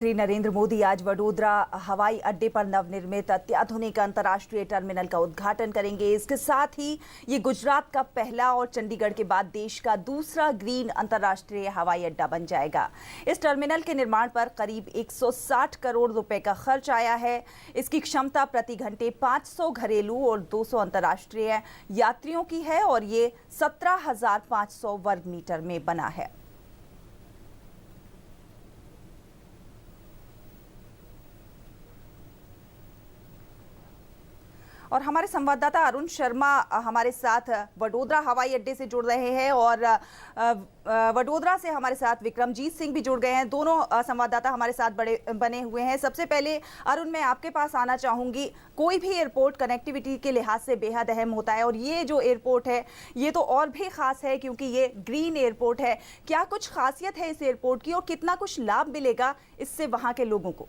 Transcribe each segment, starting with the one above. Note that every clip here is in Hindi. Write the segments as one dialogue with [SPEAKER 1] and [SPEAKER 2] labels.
[SPEAKER 1] श्री नरेंद्र मोदी आज वडोदरा हवाई अड्डे पर नवनिर्मित अत्याधुनिक अंतर्राष्ट्रीय टर्मिनल का उद्घाटन करेंगे। इसके साथ ही ये गुजरात का पहला और चंडीगढ़ के बाद देश का दूसरा ग्रीन अंतर्राष्ट्रीय हवाई अड्डा बन जाएगा। इस टर्मिनल के निर्माण पर करीब 160 करोड़ रुपए का खर्च आया है। इसकी क्षमता प्रति घंटे 500 घरेलू और 200 अंतर्राष्ट्रीय यात्रियों की है और ये 17,500 वर्ग मीटर में बना है। और हमारे संवाददाता अरुण शर्मा हमारे साथ वडोदरा हवाई अड्डे से जुड़ रहे हैं और वडोदरा से हमारे साथ विक्रमजीत सिंह भी जुड़ गए हैं। दोनों संवाददाता हमारे साथ बने हुए हैं। सबसे पहले अरुण, मैं आपके पास आना चाहूंगी। कोई भी एयरपोर्ट कनेक्टिविटी के लिहाज से बेहद अहम होता है और ये जो एयरपोर्ट है ये तो और भी खास है क्योंकि ये ग्रीन एयरपोर्ट है। क्या कुछ खासियत है इस एयरपोर्ट की और कितना कुछ लाभ मिलेगा इससे वहां के लोगों को?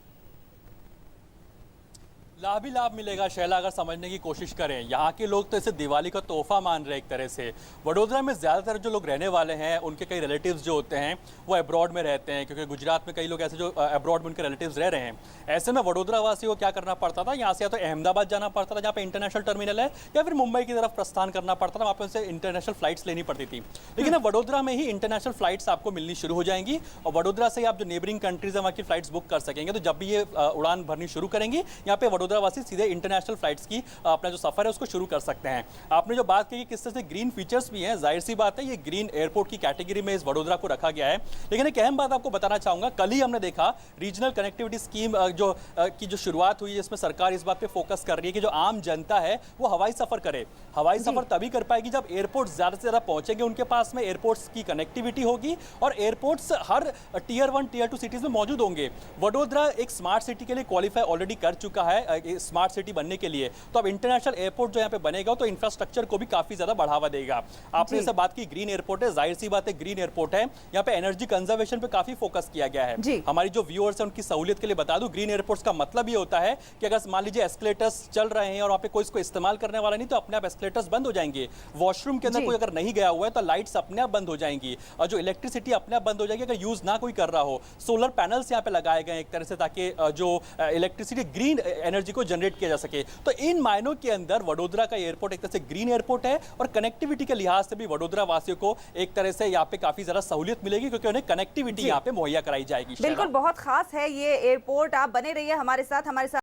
[SPEAKER 2] लाभ ही लाभ मिलेगा शैला, अगर समझने की कोशिश करें। यहाँ के लोग तो इसे दिवाली का तोहफा मान रहे हैं एक तरह से। वडोदरा में ज़्यादातर जो लोग रहने वाले हैं उनके कई रिलेटिव्स जो होते हैं वो अब्रॉड में रहते हैं, क्योंकि गुजरात में कई लोग ऐसे जो अब्रॉड में उनके रिलेटिव्स रह रहे हैं। ऐसे में वडोदरा वासियों को क्या करना पड़ता था, यहाँ से या तो अहमदाबाद जाना पड़ता था जहाँ पे इंटरनेशनल टर्मिनल है, या फिर मुंबई की तरफ प्रस्थान करना पड़ता था, वहाँ पर उनसे इंटरनेशनल फ्लाइट्स लेनी पड़ती थी। लेकिन अब वडोदरा में ही इंटरनेशनल फ्लाइट्स आपको मिलनी शुरू हो जाएंगी और वडोदरा से आप जो नेबरिंग कंट्रीज है वहाँ की फ्लाइट्स बुक कर सकेंगे। तो जब भी ये उड़ान भरनी शुरू करेंगी यहाँ पे वडोदरा वासी सीधे इंटरनेशनल फ्लाइट्स की अपना जो सफर है उसको शुरू कर सकते हैं। आपने जो बात की किस तरह से ग्रीन फीचर्स भी हैं, जाहिर सी बात है ये ग्रीन एयरपोर्ट की कैटेगरी में इस वडोदरा को रखा गया है। लेकिन एक अहम बात आपको बताना चाहूंगा, कल ही हमने देखा रीजनल कनेक्टिविटी स्कीम जो शुरुआत हुई है, इसमें सरकार इस बात पे फोकस कर रही है कि जो आम जनता है वो हवाई सफर करे। हवाई सफर तभी कर पाएगी जब एयरपोर्ट ज्यादा से ज्यादा पहुंचेंगे उनके पास में, एयरपोर्ट्स की कनेक्टिविटी होगी और एयरपोर्ट्स हर टीयर 1 टीयर 2 सिटीज में मौजूद होंगे। वडोदरा एक स्मार्ट सिटी के लिए क्वालिफाई ऑलरेडी कर चुका है स्मार्ट सिटी बनने के लिए। तो अब इंटरनेशनल एयरपोर्ट जो यहाँ पे बनेगा तो इंफ्रास्ट्रक्चर को भी काफी ज्यादा बढ़ावा देगा। आपने जैसे बात की ग्रीन एयरपोर्ट है, जाहिर सी बात है ग्रीन एयरपोर्ट है, यहाँ पे एनर्जी कंजर्वेशन पे काफी फोकस किया गया है। हमारी जो व्यूअर्स है उनकी सहूलियत के लिए बता दूं, ग्रीन एयरपोर्ट्स का मतलब ये होता है कि अगर मान लीजिए एस्केलेटर्स चल रहे हैं और वहाँ पे कोई इसको इस्तेमाल करने वाला नहीं तो अपने आप एस्केलेटर्स बंद हो जाएंगे। वॉशरूम के अंदर कोई अगर नहीं गया हुआ है तो लाइट्स अपने आप बंद हो जाएंगी और जो इलेक्ट्रिसिटी अपने आप बंद हो जाएगी अगर यूज ना कोई कर रहा हो। सोलर पैनल्स यहाँ पे लगाए गए एक तरह से ताकि जो इलेक्ट्रिसिटी ग्रीन एनर्जी को जनरेट किया जा सके। तो इन मायनों के अंदर वडोदरा का एयरपोर्ट एक तरह से ग्रीन एयरपोर्ट है और कनेक्टिविटी के लिहाज से भी वडोदरा वासियों को एक तरह से यहाँ पे काफी ज्यादा सहूलियत मिलेगी क्योंकि उन्हें कनेक्टिविटी यहाँ पे मुहैया कराई जाएगी।
[SPEAKER 1] बिल्कुल, बहुत खास है ये एयरपोर्ट। आप बने रहिए हमारे साथ।